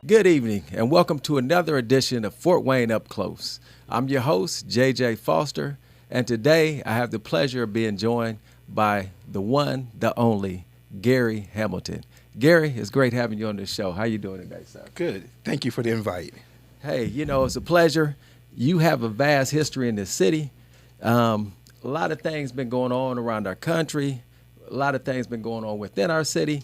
Good evening, and welcome to another edition of Fort Wayne Up Close. I'm your host, JJ Foster, and today I have the pleasure of being joined by the one, the only, Gary Hamilton. Gary, it's great having you on this show. How you doing today, sir? Good. Thank you for the invite. Hey, it's a pleasure. You have a vast history in this city. A lot of things been going on around our country. A lot of things been going on within our city.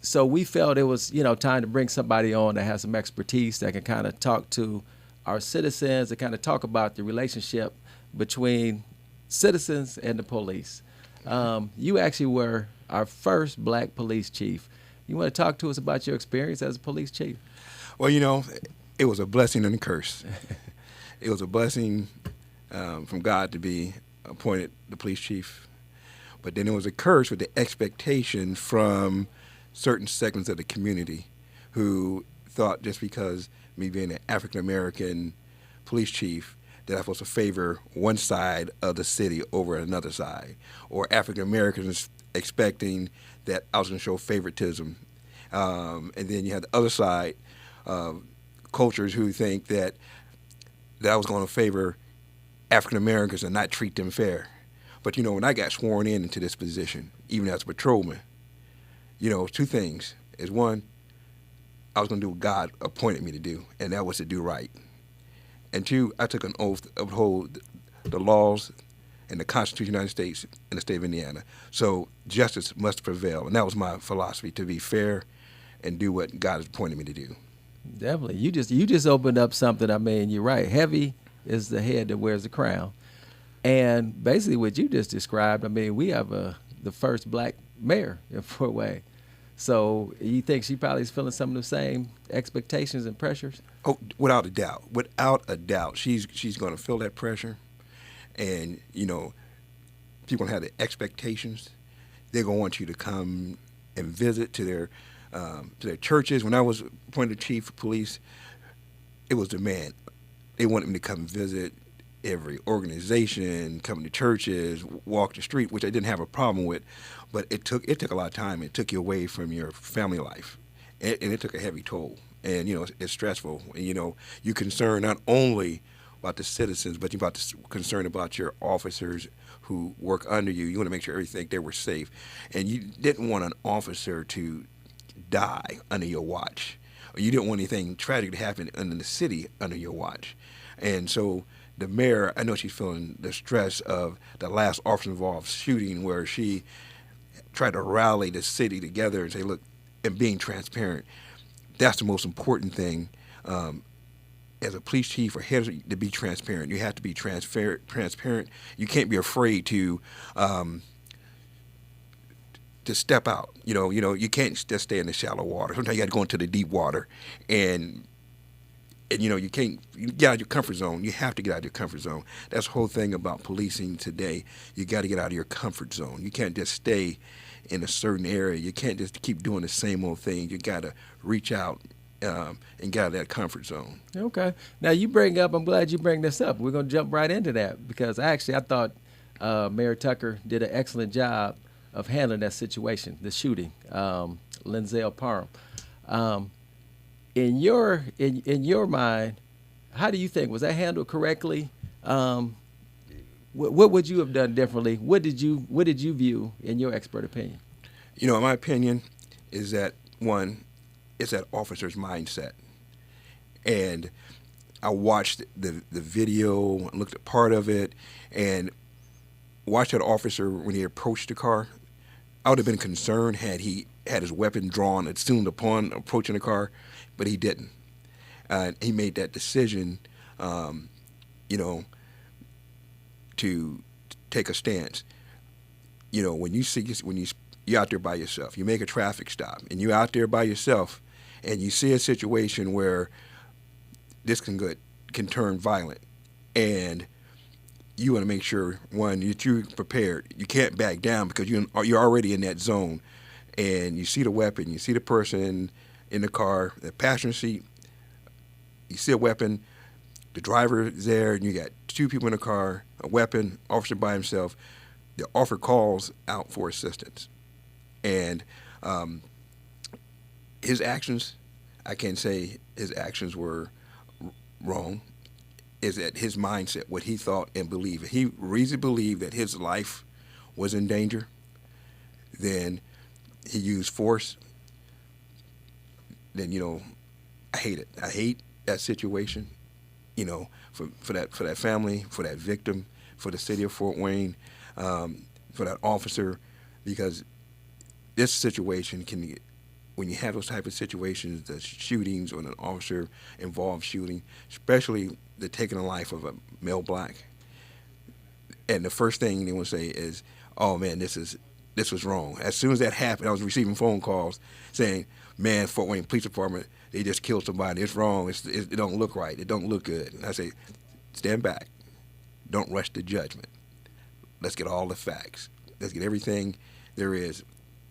So we felt it was, time to bring somebody on that has some expertise that can kind of talk to our citizens and kind of talk about the relationship between citizens and the police. You actually were our first black police chief. You want to talk to us about your experience as a police chief? Well, it was a blessing and a curse. It was a blessing from God to be appointed the police chief, but then it was a curse with the expectation from certain segments of the community who thought just because me being an African-American police chief that I'm supposed to favor one side of the city over another side, or African-Americans expecting that I was going to show favoritism. And then you have the other side, cultures who think that I was going to favor African-Americans and not treat them fair. But, when I got sworn into this position, even as a patrolman, two things. Is one, I was going to do what God appointed me to do, and that was to do right. And two, I took an oath to uphold the laws and the Constitution of the United States and the state of Indiana. So justice must prevail, and that was my philosophy, to be fair and do what God has appointed me to do. Definitely. You just opened up something. I mean, you're right. Heavy is the head that wears the crown. And basically what you just described, I mean, we have the first black mayor in Fort Wayne. So you think she probably is feeling some of the same expectations and pressures? Oh, without a doubt. Without a doubt. She's going to feel that pressure. And, people have the expectations. They're going to want you to come and visit to their churches. When I was appointed chief of police, it was demand. They wanted me to come visit every organization, come to churches, walk the street, which I didn't have a problem with, but it took a lot of time. It took you away from your family life, and it took a heavy toll. And it's stressful. And you're concerned not only about the citizens, but you're concerned about your officers who work under you. You want to make sure everything they were safe, and you didn't want an officer to die under your watch, or you didn't want anything tragic to happen in the city under your watch. And so the mayor, I know she's feeling the stress of the last officer involved shooting, where she tried to rally the city together and say, look, and being transparent. That's the most important thing. As a police chief or head, to be transparent. You have to be transparent. You can't be afraid to step out. You can't just stay in the shallow water. Sometimes you got to go into the deep water, and you can't get out of your comfort zone. You have to get out of your comfort zone. That's the whole thing about policing today. You got to get out of your comfort zone. You can't just stay in a certain area. You can't just keep doing the same old thing. You got to reach out and get out of that comfort zone. Okay. Now I'm glad you bring this up. We're going to jump right into that, because I thought Mayor Tucker did an excellent job of handling that situation, the shooting, Lindsay Parham. In your mind, how do you think, was that handled correctly? What would you have done differently? What did you view in your expert opinion? My opinion is that, one, it's that officer's mindset. And I watched the video, looked at part of it, and watched that officer when he approached the car. I would have been concerned had he had his weapon drawn as soon upon approaching the car, but he didn't. He made that decision, to take a stance. When you're out there by yourself, you make a traffic stop, and you're out there by yourself, and you see a situation where this can turn violent, and you want to make sure, one, that you're prepared. You can't back down, because you're already in that zone, and you see the weapon, you see the person in the car, the passenger seat, you see a weapon, the driver is there, and you got two people in the car, a weapon, officer by himself. The officer calls out for assistance, and his actions I can't say his actions were wrong. Is that his mindset, what he thought and believed? If he really believed that his life was in danger, then he used force. Then I hate it. I hate that situation. For that family, for that victim, for the city of Fort Wayne, for that officer, because this situation can, when you have those type of situations, the shootings or an officer involved shooting, especially the taking the life of a male black, and the first thing they will say is, "Oh man, this was wrong." As soon as that happened, I was receiving phone calls saying, "Man, Fort Wayne Police Department, they just killed somebody. It's wrong. It don't look right. It don't look good." And I say, stand back. Don't rush to judgment. Let's get all the facts. Let's get everything there is.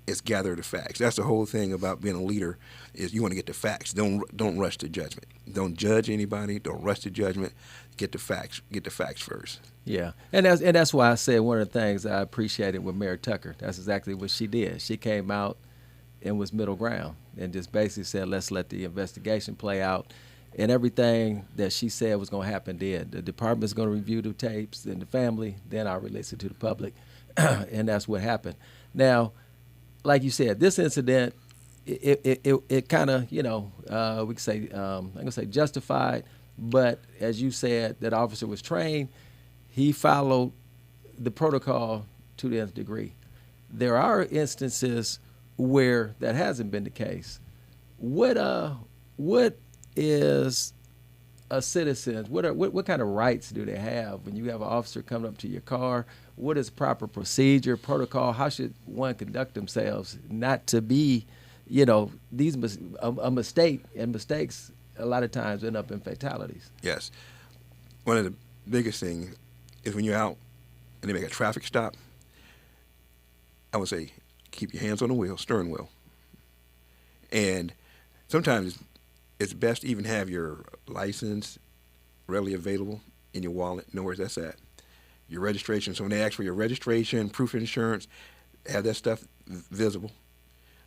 Let's gather the facts. That's the whole thing about being a leader, is you want to get the facts. Don't rush to judgment. Don't judge anybody. Don't rush to judgment. Get the facts. Get the facts first. Yeah, and that's why I said one of the things I appreciated with Mayor Tucker. That's exactly what she did. She came out and was middle ground and just basically said, let's let the investigation play out. And everything that she said was going to happen did. The department's going to review the tapes and the family, then I'll release it to the public. And that's what happened. Now, like you said, this incident, it kind of, we could say, I'm going to say justified, but as you said, that officer was trained. He followed the protocol to the nth degree. There are instances where that hasn't been the case. What is a citizen? What kind of rights do they have when you have an officer coming up to your car? What is proper procedure, protocol? How should one conduct themselves not to be, a mistake, and mistakes a lot of times end up in fatalities. Yes. One of the biggest things is when you're out and they make a traffic stop, I would say keep your hands on the wheel, steering wheel. And sometimes it's best to even have your license readily available in your wallet, know where that's at. Your registration, so when they ask for your registration, proof of insurance, have that stuff visible.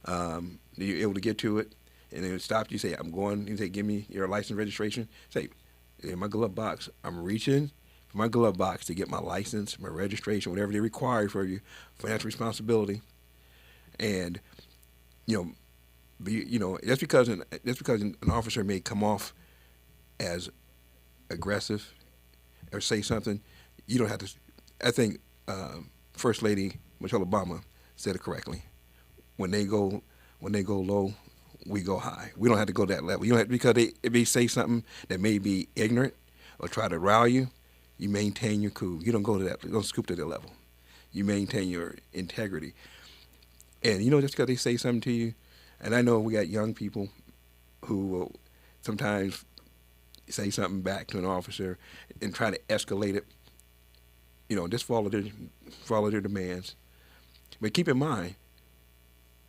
You're able to get to it, and then stop you, say, I'm going, you say, give me your license registration. Say, in my glove box, I'm reaching for my glove box to get my license, my registration, whatever they require for you, financial responsibility. And, that's because an officer may come off as aggressive or say something, you don't have to. I think First Lady Michelle Obama said it correctly. When they go low, we go high. We don't have to go that level. You don't have, because if they say something that may be ignorant or try to rile you, you maintain your cool. You don't go to that. You don't scoop to that level. You maintain your integrity. And just because they say something to you, and I know we got young people who will sometimes say something back to an officer and try to escalate it. Just follow their demands. But keep in mind,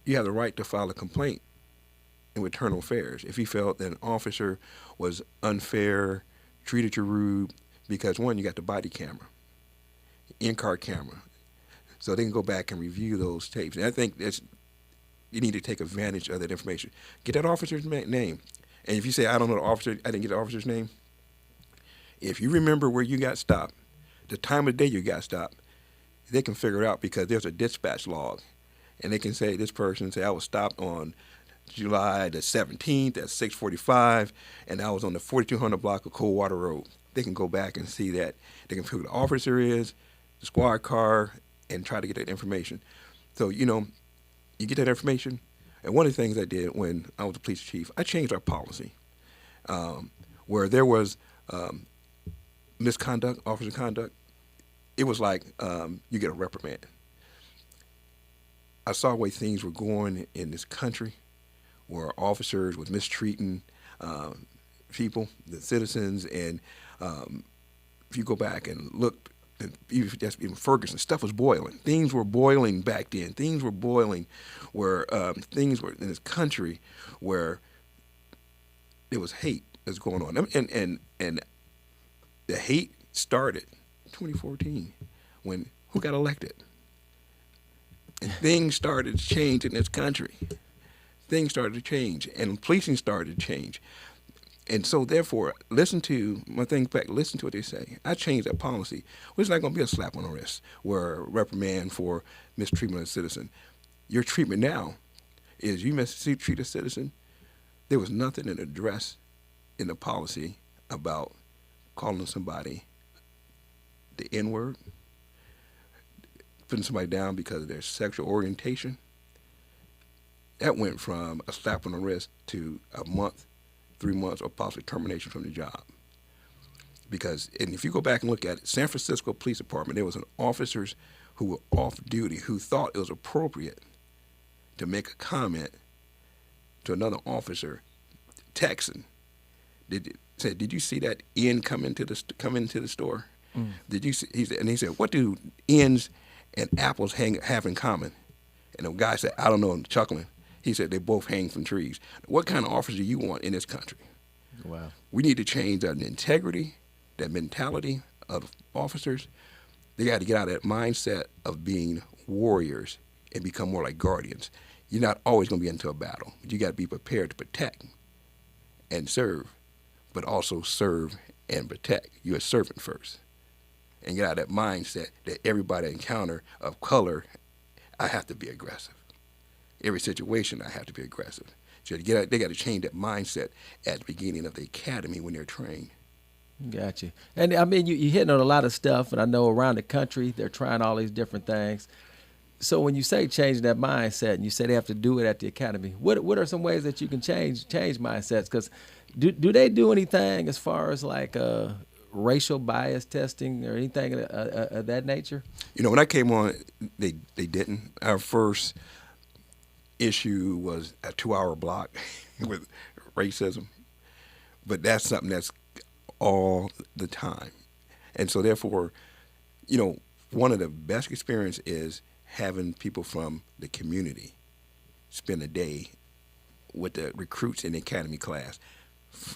you have the right to file a complaint in internal affairs if you felt that an officer was unfair, treated you rude, because one, you got the body camera, in-car camera, so they can go back and review those tapes. And I think you need to take advantage of that information. Get that officer's name. And if you say, I don't know the officer, I didn't get the officer's name, if you remember where you got stopped, the time of day you got stopped, they can figure it out because there's a dispatch log. And they can say, this person say, I was stopped on July the 17th at 6:45, and I was on the 4200 block of Coldwater Road. They can go back and see that. They can figure who the officer is, the squad car, and try to get that information. So, you get that information. And one of the things I did when I was the police chief, I changed our policy where there was misconduct, officer conduct. It was like you get a reprimand. I saw the way things were going in this country where officers was mistreating people, the citizens, and if you go back and look, even Ferguson, stuff was boiling. Things were boiling back then. Things were boiling where things were in this country where there was hate that's going on. And the hate started in 2014 when who got elected? And things started to change in this country. things started to change, and policing started to change. And so, therefore, listen to what they say. I changed that policy. Well, it's not going to be a slap on the wrist or a reprimand for mistreatment of a citizen. Your treatment now is you mistreat a citizen. There was nothing in the address in the policy about calling somebody the N-word, putting somebody down because of their sexual orientation. That went from a slap on the wrist to a month, 3 months, or possibly termination from the job. Because, and if you go back and look at it, San Francisco Police Department, there was an officers who were off duty who thought it was appropriate to make a comment to another officer, texting. Said, "Did you see that N come into the store? Did you see?" He said, "What do N's and apples have in common?" And the guy said, "I don't know," and chuckling. He said, "They both hang from trees." What kind of officer do you want in this country? Wow. We need to change that integrity, that mentality of officers. They got to get out of that mindset of being warriors and become more like guardians. You're not always going to be into a battle, but you got to be prepared to protect and serve, but also serve and protect. You're a servant first. And get out of that mindset that everybody I encounter of color, I have to be aggressive. Every situation, I have to be aggressive. So they got to change that mindset at the beginning of the academy when they're trained. Gotcha. And I mean, you hitting on a lot of stuff, and I know around the country they're trying all these different things. So when you say changing that mindset, and you say they have to do it at the academy, what are some ways that you can change mindsets? Because do they do anything as far as like racial bias testing or anything of that nature? You know, when I came on, they didn't. Our first issue was a 2-hour block with racism, but that's something that's all the time. And so therefore, you know, one of the best experience is having people from the community spend a day with the recruits in the academy class,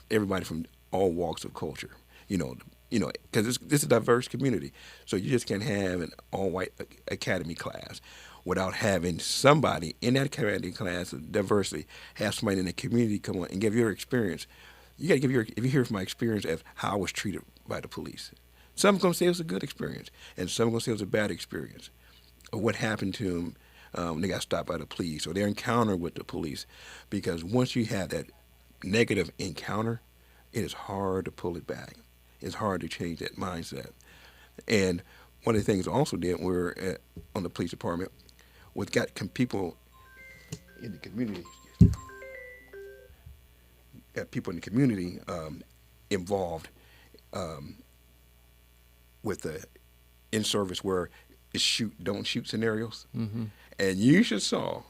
everybody from all walks of culture, you know, because this is a diverse community. So you just can't have an all-white academy class without having somebody in that academy class of diversity, have somebody in the community come on and give your experience. You got to if you hear from my experience of how I was treated by the police. Some going to say it was a good experience, and some going to say it was a bad experience. Or what happened to them when they got stopped by the police or their encounter with the police. Because once you have that negative encounter, it is hard to pull it back. It's hard to change that mindset. And one of the things I also did, on the police department, was got people in the community, involved with the in-service where it's shoot, don't shoot scenarios. Mm-hmm. And you should saw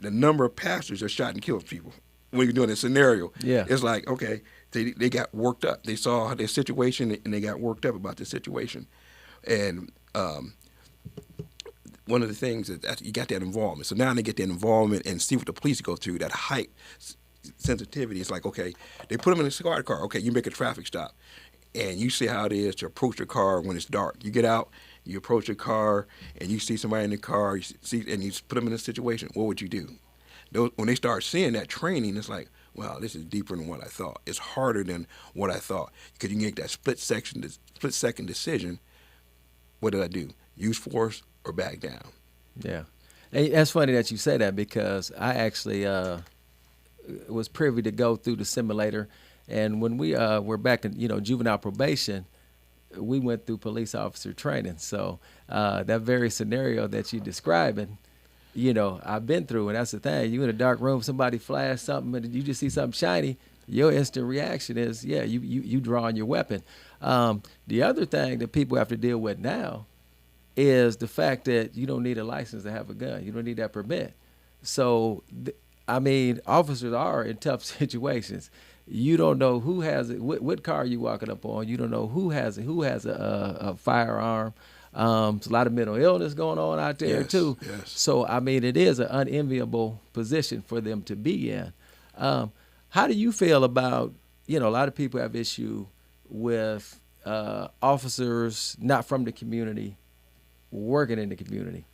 the number of pastors that shot and killed people when you're doing a scenario. Yeah. It's like, okay, they got worked up. They saw their situation and they got worked up about the situation. And one of the things is that you got that involvement. So now they get that involvement and see what the police go through, that height sensitivity. It's like, okay, they put them in a squad car. Okay, you make a traffic stop. And you see how it is to approach your car when it's dark. You get out, you approach your car, and you see somebody in the car, and you put them in a situation. What would you do? When they start seeing that training, it's like, wow, this is deeper than what I thought. It's harder than what I thought, because you can make that split-second decision. What did I do? Use force or back down? Yeah. And that's funny that you say that, because I actually was privy to go through the simulator. And when we were back in, juvenile probation, we went through police officer training. So that very scenario that you're describing, I've been through. And that's the thing. You in a dark room, somebody flash something, and you just see something shiny, your instant reaction is, you draw on your weapon. The other thing that people have to deal with now is the fact that you don't need a license to have a gun. You don't need that permit. So, officers are in tough situations. You don't know who has it, what car you walking up on. You don't know who has a firearm. There's a lot of mental illness going on out there too. Yes. So it is an unenviable position for them to be in. How do you feel about, a lot of people have issue with officers not from the community working in the community.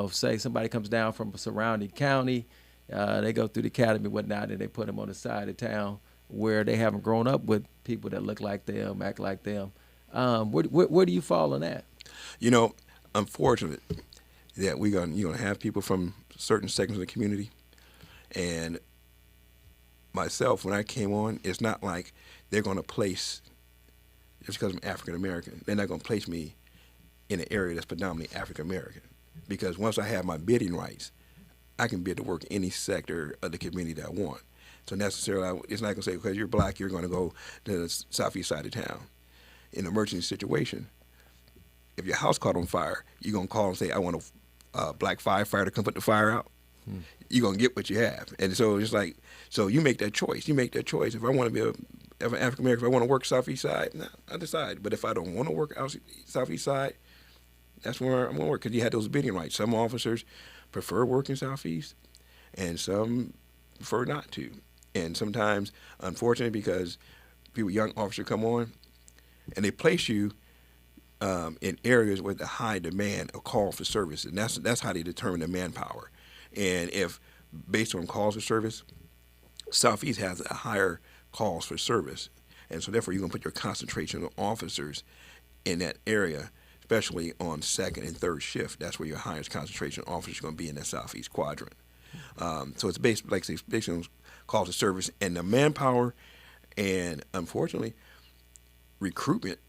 Say somebody comes down from a surrounding county They go through the academy and whatnot, and they put them on the side of town where they haven't grown up with people that look like them, act like them. Where do you fall on that? You know, unfortunate that you're gonna have people from certain segments of the community, and myself when I came on, it's not like they're gonna place just because I'm African American. They're not gonna place me in an area that's predominantly African American, because once I have my bidding rights, I can bid to work any sector of the community that I want. So necessarily, it's not going to say because you're black, you're going to go to the southeast side of town. In an emergency situation, if your house caught on fire, you're going to call and say, I want a black firefighter to come put the fire out. You're going to get what you have. And so it's like, so you make that choice. You make that choice. If I want to be an African American, if I want to work southeast side, I decide. But if I don't want to work out southeast side, that's where I'm going to work, because you had those bidding rights. Some officers prefer working southeast, and some prefer not to. And sometimes, unfortunately, because young officers come on, and they place you in areas with a high demand, a call for service, and that's how they determine the manpower. And if, based on calls for service, Southeast has a higher calls for service, and so therefore you're going to put your concentration of officers in that area, especially on second and third shift. That's where your highest concentration of officers are going to be in that southeast quadrant. So it's based, like I say, based on calls of service and the manpower, and unfortunately, recruitment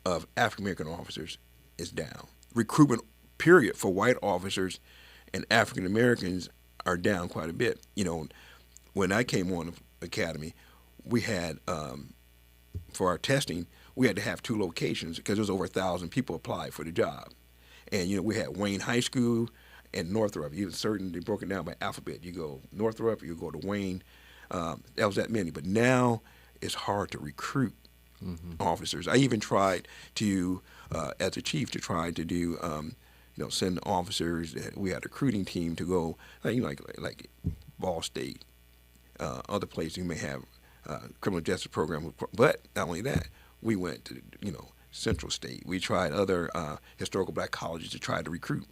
of African American officers is down. Recruitment, period, for white officers and African Americans are down quite a bit. You know, when I came on the academy, we had for our testing, we had to have 2 locations because there was over 1,000 people applied for the job. And, you know, we had Wayne High School and Northrop. They broke it down by alphabet. You go Northrop, you go to Wayne. That was that many. But now it's hard to recruit officers. I even tried to, as a chief, to try to do, send officers. We had a recruiting team to go, like Ball State, other places you may have criminal justice program. But not only that, we went to, Central State. We tried other historical black colleges to try to recruit.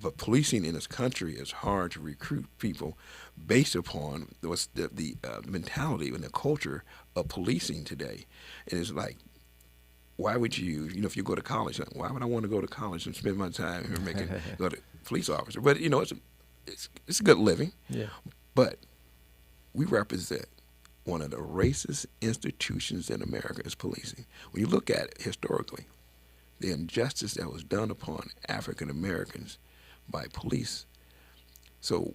But policing in this country is hard to recruit people based upon the mentality and the culture of policing today. And it's like, why would you, if you go to college, why would I want to go to college and spend my time here go to police officer? But, it's a good living. Yeah. But we represent one of the racist institutions in America is policing. When you look at it historically, the injustice that was done upon African Americans by police. So,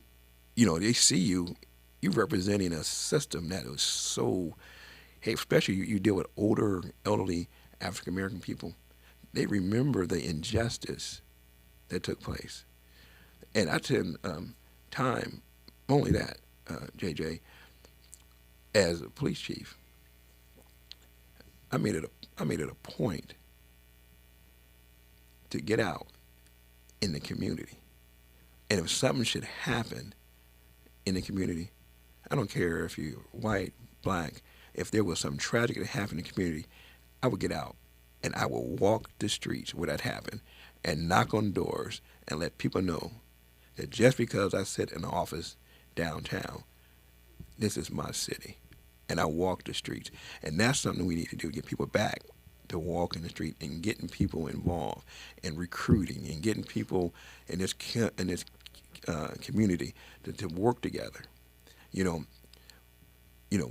they see you representing a system that is so, especially you deal with older, elderly African American people. They remember the injustice that took place. And I tend time, only that, JJ, as a police chief, I made it a point to get out in the community. And if something should happen in the community, I don't care if you're white, black, if there was some tragic that happened in the community, I would get out and I would walk the streets where that happened and knock on doors and let people know that just because I sit in the office downtown, this is my city. And I walk the streets. And that's something we need to do, get people back to walk in the street and getting people involved and recruiting and getting people in this community to work together.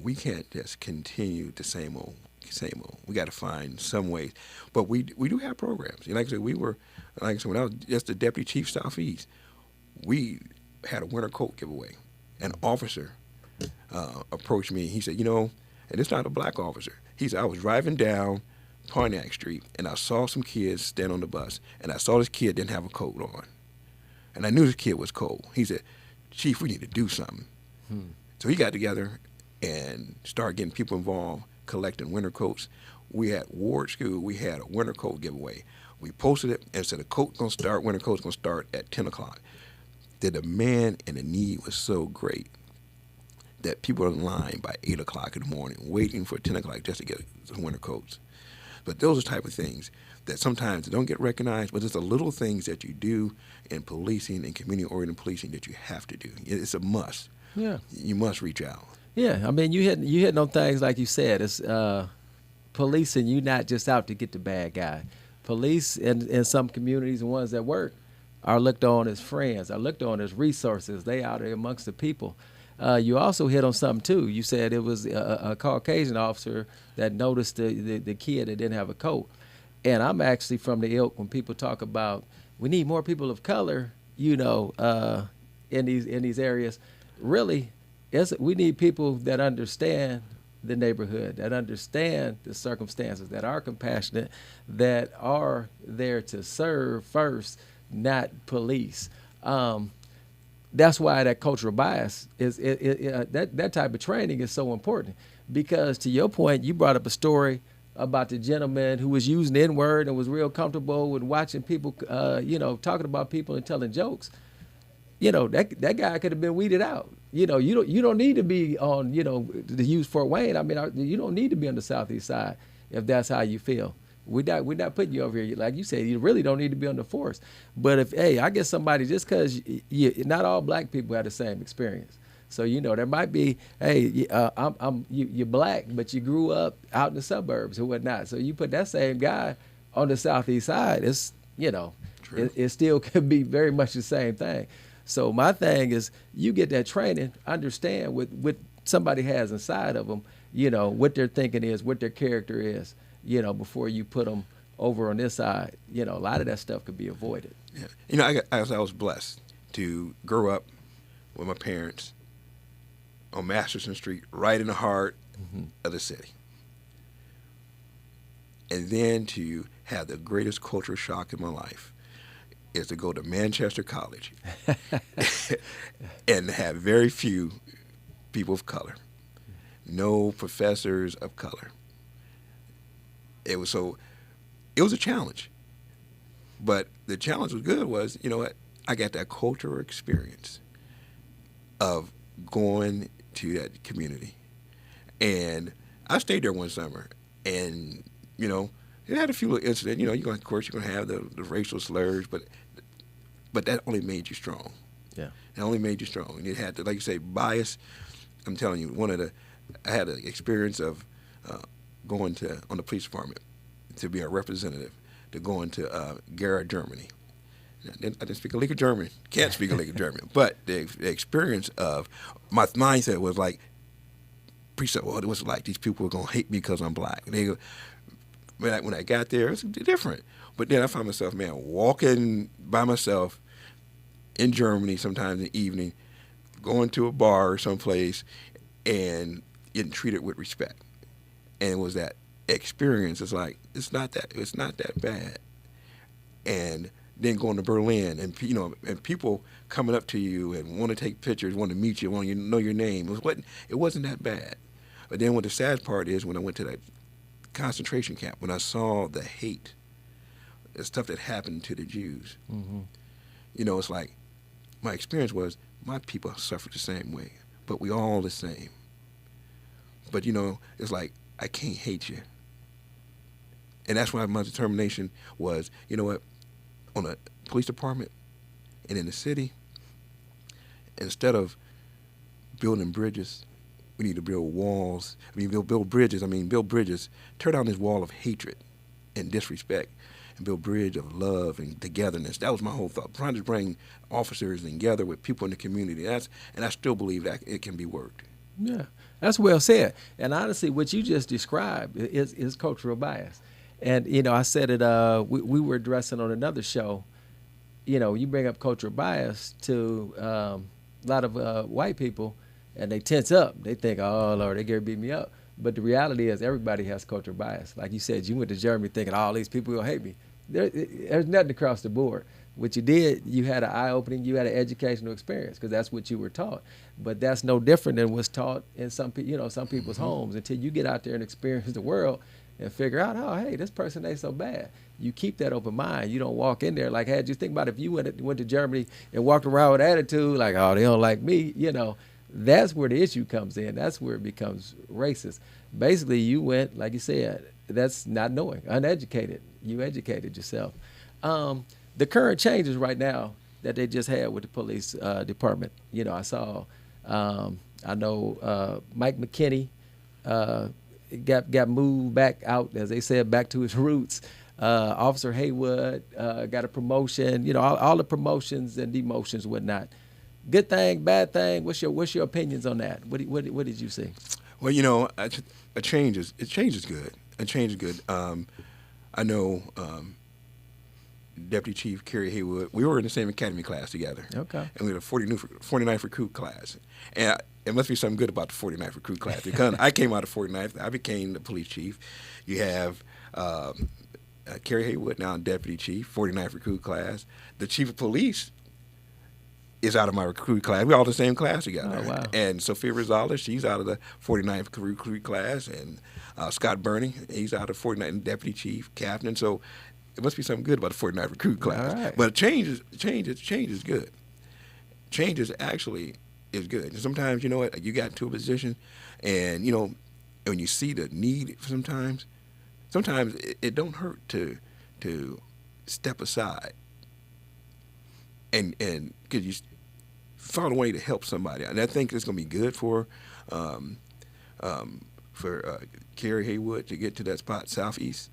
We can't just continue the same old. We got to find some ways. But we do have programs. Like I said, when I was just the deputy chief Southeast, we had a winter coat giveaway. An officer approached me. He said, and it's not a black officer. He said, I was driving down Pontiac Street, and I saw some kids stand on the bus, and I saw this kid didn't have a coat on. And I knew this kid was cold. He said, Chief, we need to do something. So he got together and started getting people involved, collecting winter coats. We had Ward School, we had a winter coat giveaway. We posted it and said winter coat's going to start at 10 o'clock. The demand and the need was so great that people were in line by 8 o'clock in the morning waiting for 10 o'clock just to get some winter coats. But those are the type of things that sometimes don't get recognized, but it's the little things that you do in policing and community-oriented policing that you have to do. It's a must. Yeah. You must reach out. Yeah. I mean, you hit on things like you said. It's policing. You're not just out to get the bad guy. Police in some communities and ones that work are looked on as friends, are looked on as resources. They out there amongst the people. You also hit on something too. You said it was a Caucasian officer that noticed the kid that didn't have a coat. And I'm actually from the ilk when people talk about we need more people of color, in these areas. Really, we need people that understand the neighborhood, that understand the circumstances, that are compassionate, that are there to serve first, not police. That's why that cultural bias that type of training is so important. Because to your point, you brought up a story about the gentleman who was using the N-word and was real comfortable with watching people, talking about people and telling jokes. That guy could have been weeded out. You don't need to be on, to use Fort Wayne. I mean, you don't need to be on the southeast side if that's how you feel. We're not putting you over here. Like you said, you really don't need to be on the force. But I guess somebody, just because not all black people have the same experience. So, there might be, you're black, but you grew up out in the suburbs or whatnot. So you put that same guy on the southeast side, it's, it still could be very much the same thing. So my thing is, you get that training, understand what somebody has inside of them, what their thinking is, what their character is, before you put them over on this side. A lot of that stuff could be avoided. Yeah. I was blessed to grow up with my parents on Masterson Street, right in the heart of the city. And then to have the greatest cultural shock in my life is to go to Manchester College and have very few people of color, no professors of color. It was a challenge. But the challenge was good was, I got that cultural experience of going to that community. And I stayed there one summer, and, it had a few little incidents. Of course, you're going to have the racial slurs, but that only made you strong. Yeah. It only made you strong. And it had to, like you say, bias. I'm telling you, I had an experience of going on the police department to be a representative, to go into Gera, Germany. I didn't speak a lick of German, can't speak a lick of German, but the experience of my mindset was like, it was like these people were going to hate me because I'm black. And when I got there, it was different. But then I found myself, walking by myself in Germany sometimes in the evening, going to a bar or someplace and getting treated with respect. And it was that experience. It's like, it's not that bad. And then going to Berlin and people coming up to you and want to take pictures, want to meet you, want to know your name. It wasn't that bad. But then what the sad part is, when I went to that concentration camp, when I saw the hate, the stuff that happened to the Jews, it's like, my experience was, my people suffered the same way, but we all the same. But it's like, I can't hate you. And that's why my determination was, on a police department and in the city, instead of building bridges, we need to build walls. Build bridges. Build bridges. Tear down this wall of hatred and disrespect and build a bridge of love and togetherness. That was my whole thought, trying to bring officers together with people in the community. And I still believe that it can be worked. Yeah, that's well said. And honestly, what you just described is cultural bias. And, I said it, we were addressing on another show, you bring up cultural bias to a lot of white people, and they tense up. They think, oh, Lord, they're going to beat me up. But the reality is everybody has cultural bias. Like you said, you went to Germany thinking, all these people will hate me. There's nothing across the board. What you did, you had an eye-opening, you had an educational experience, because that's what you were taught. But that's no different than what's taught in some people's homes. Until you get out there and experience the world and figure out, oh, hey, this person ain't so bad. You keep that open mind. You don't walk in there like, hey, just think about if you went to Germany and walked around with attitude like, oh, they don't like me, That's where the issue comes in. That's where it becomes racist. Basically, you went, like you said, that's not knowing, uneducated. You educated yourself. The current changes right now that they just had with the police department. I saw, I know Mike McKinney got moved back out, as they said, back to his roots. Officer Haywood got a promotion. All the promotions and demotions, whatnot. Good thing, bad thing. What's your opinions on that? What did you see? Well, a change is good. A change is good. I know Deputy Chief Kerry Haywood. We were in the same academy class together. Okay. And we were the 49th recruit class. And it must be something good about the 49th recruit class, because I came out of 49th. I became the police chief. You have Kerry Haywood, now Deputy Chief, 49th recruit class. The Chief of Police is out of my recruit class. We're all the same class together. Oh, wow. And Sophia Rosales, she's out of the 49th recruit class. And Scott Burney, he's out of 49th Deputy Chief, Captain. So it must be something good about the 49th recruit class. All right. But change is good. Change is actually is good. And sometimes, you got into a position, and, when you see the need sometimes it don't hurt to step aside and because you found a way to help somebody. And I think it's going to be good for Kerry Haywood to get to that spot southeast.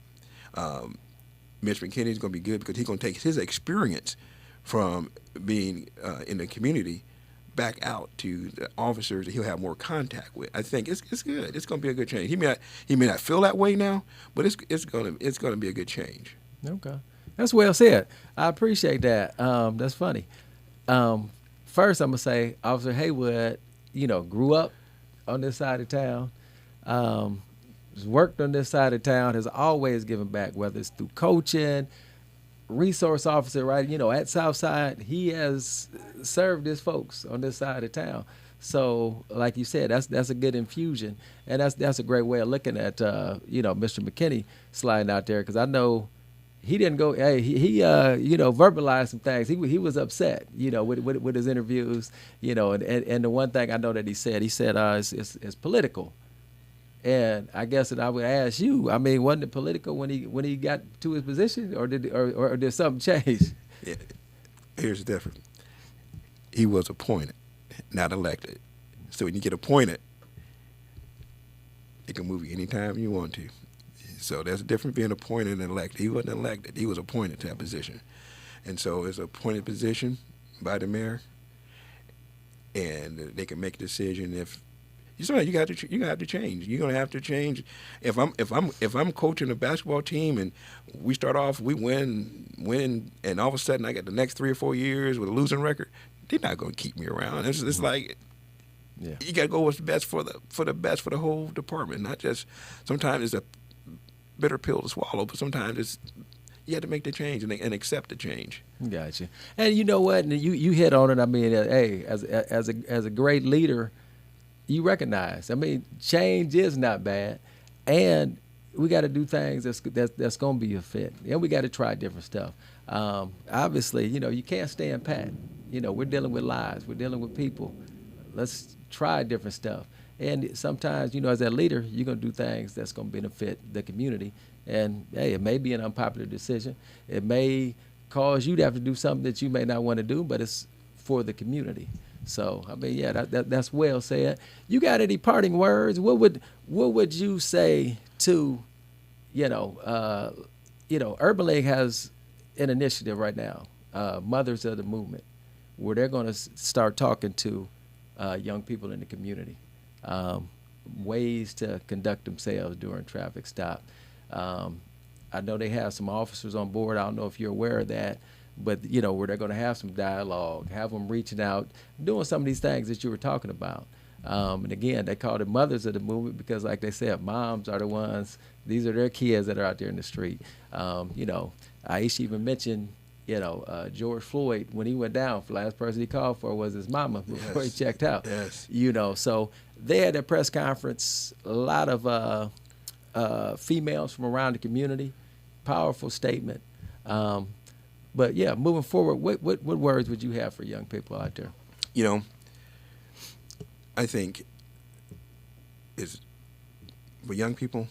Mitch McKinney is going to be good because he's going to take his experience from being in the community back out to the officers that he'll have more contact with. I think it's good. It's going to be a good change. He may not feel that way now, but it's going to be a good change. Okay, that's well said. I appreciate that. That's funny. First, I'm gonna say Officer Haywood, grew up on this side of town. Has worked on this side of town. Has always given back, whether it's through coaching, resource officer, right? At Southside, he has served his folks on this side of town. So, like you said, that's a good infusion, and that's a great way of looking at Mr. McKinney sliding out there, because I know he didn't go. Hey, he verbalized some things. He was upset, with his interviews, and the one thing I know that he said it's political. And I guess that I would ask you, wasn't it political when he got to his position, or did something change? Yeah. Here's the difference. He was appointed, not elected. So when you get appointed, you can move you anytime you want to. So there's a difference being appointed and elected. He wasn't elected. He was appointed to that position. And so it's an appointed position by the mayor, and they can make a decision if you got to change. You're gonna have to change. If I'm coaching a basketball team and we start off, we win, and all of a sudden I got the next 3 or 4 years with a losing record, they're not gonna keep me around. It's like, yeah, you gotta go what's best for the whole department. Not just, sometimes it's a bitter pill to swallow, but sometimes you have to make the change and accept the change. Gotcha. And you know what? And you hit on it. Hey, as a great leader, you recognize. Change is not bad, and we got to do things that's going to be a fit, and we got to try different stuff. Obviously, you can't stand pat. We're dealing with lives. We're dealing with people. Let's try different stuff. And sometimes, as a leader, you're going to do things that's going to benefit the community. And, hey, it may be an unpopular decision. It may cause you to have to do something that you may not want to do, but it's for the community. So, that's well said. You got any parting words? What would you say to, Urban League has an initiative right now, Mothers of the Movement, where they're going to start talking to young people in the community. Ways to conduct themselves during traffic stop. I know they have some officers on board. I don't know if you're aware of that, but where they're going to have some dialogue, have them reaching out, doing some of these things that you were talking about. And again, they call it Mothers of the Movement because, like they said, moms are the ones. These are their kids that are out there in the street. Aisha even mentioned, George Floyd, when he went down, the last person he called for was his mama before he checked out. Yes. So they had their press conference, a lot of females from around the community, powerful statement. But yeah, moving forward, what words would you have for young people out there? I think for young people,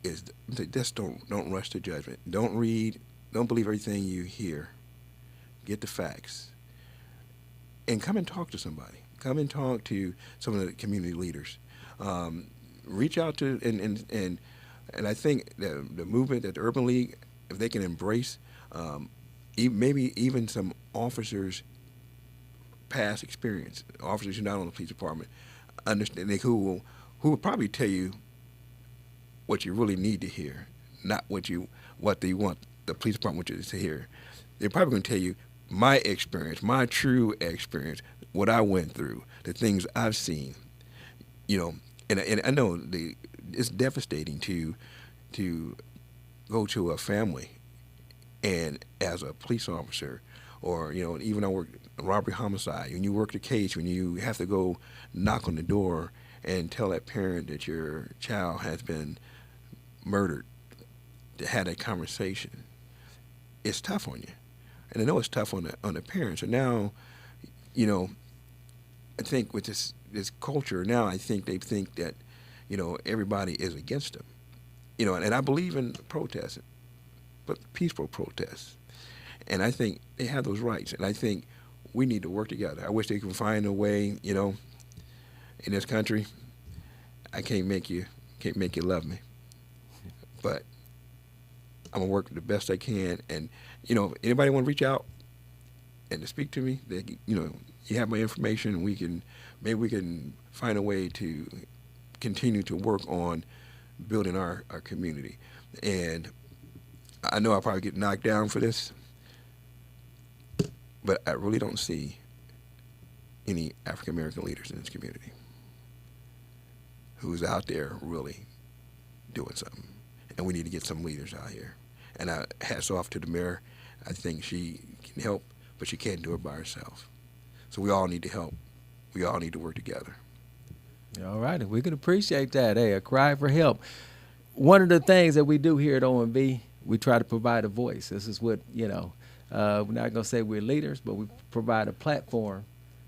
is just don't rush to judgment. Don't read. Don't believe everything you hear. Get the facts, and come and talk to somebody. Come and talk to some of the community leaders. Reach out to and I think the movement that the Urban League, if they can embrace, maybe even some officers' past experience, officers who are not on the police department, understanding who will probably tell you what you really need to hear, not what they want the police department to hear. They're probably going to tell you my experience, my true experience, what I went through, the things I've seen, and I know it's devastating to go to a family, and as a police officer, or even I work robbery homicide, when you work the case, when you have to go knock on the door and tell that parent that your child has been murdered, to have that conversation, it's tough on you, and I know it's tough on the parents. And now, I think with this culture now, I think they think that everybody is against them, and I believe in protesting, but peaceful protests, and I think they have those rights, and I think we need to work together. I wish they could find a way, in this country. I can't make you love me, but I'm gonna work the best I can. And anybody want to reach out and to speak to me, you have my information. Maybe we can find a way to continue to work on building our community. And I know I'll probably get knocked down for this, but I really don't see any African American leaders in this community who's out there really doing something. And we need to get some leaders out here. And hats off to the mayor. I think she can help, but she can't do it by herself. So we all need to help. We all need to work together. All right, we can appreciate that. Hey, a cry for help. One of the things that we do here at OMB, we try to provide a voice. This is what, we're not going to say we're leaders, but we provide a platform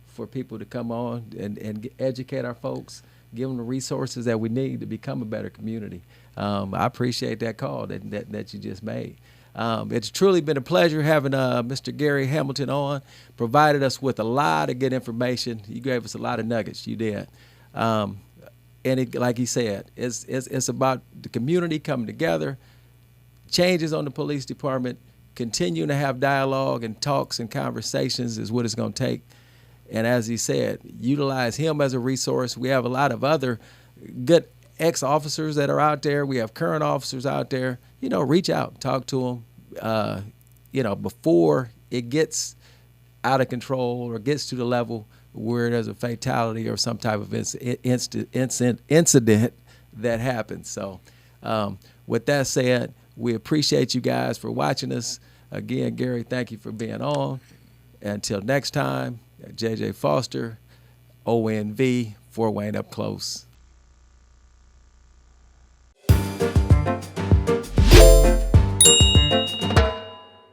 for people to come on and educate our folks, give them the resources that we need to become a better community. I appreciate that call that you just made. It's truly been a pleasure having Mr. Gary Hamilton on, provided us with a lot of good information. You gave us a lot of nuggets, you did. And like he said, it's about the community coming together, changes on the police department, continuing to have dialogue and talks and conversations is what it's going to take. And as he said, utilize him as a resource. We have a lot of other good ex-officers that are out there. We have current officers out there. Reach out, talk to them, before it gets out of control or gets to the level where there's a fatality or some type of incident that happens. So with that said, we appreciate you guys for watching us. Again, Gary, thank you for being on. Until next time, JJ Foster, ONV, Fort Wayne Up Close.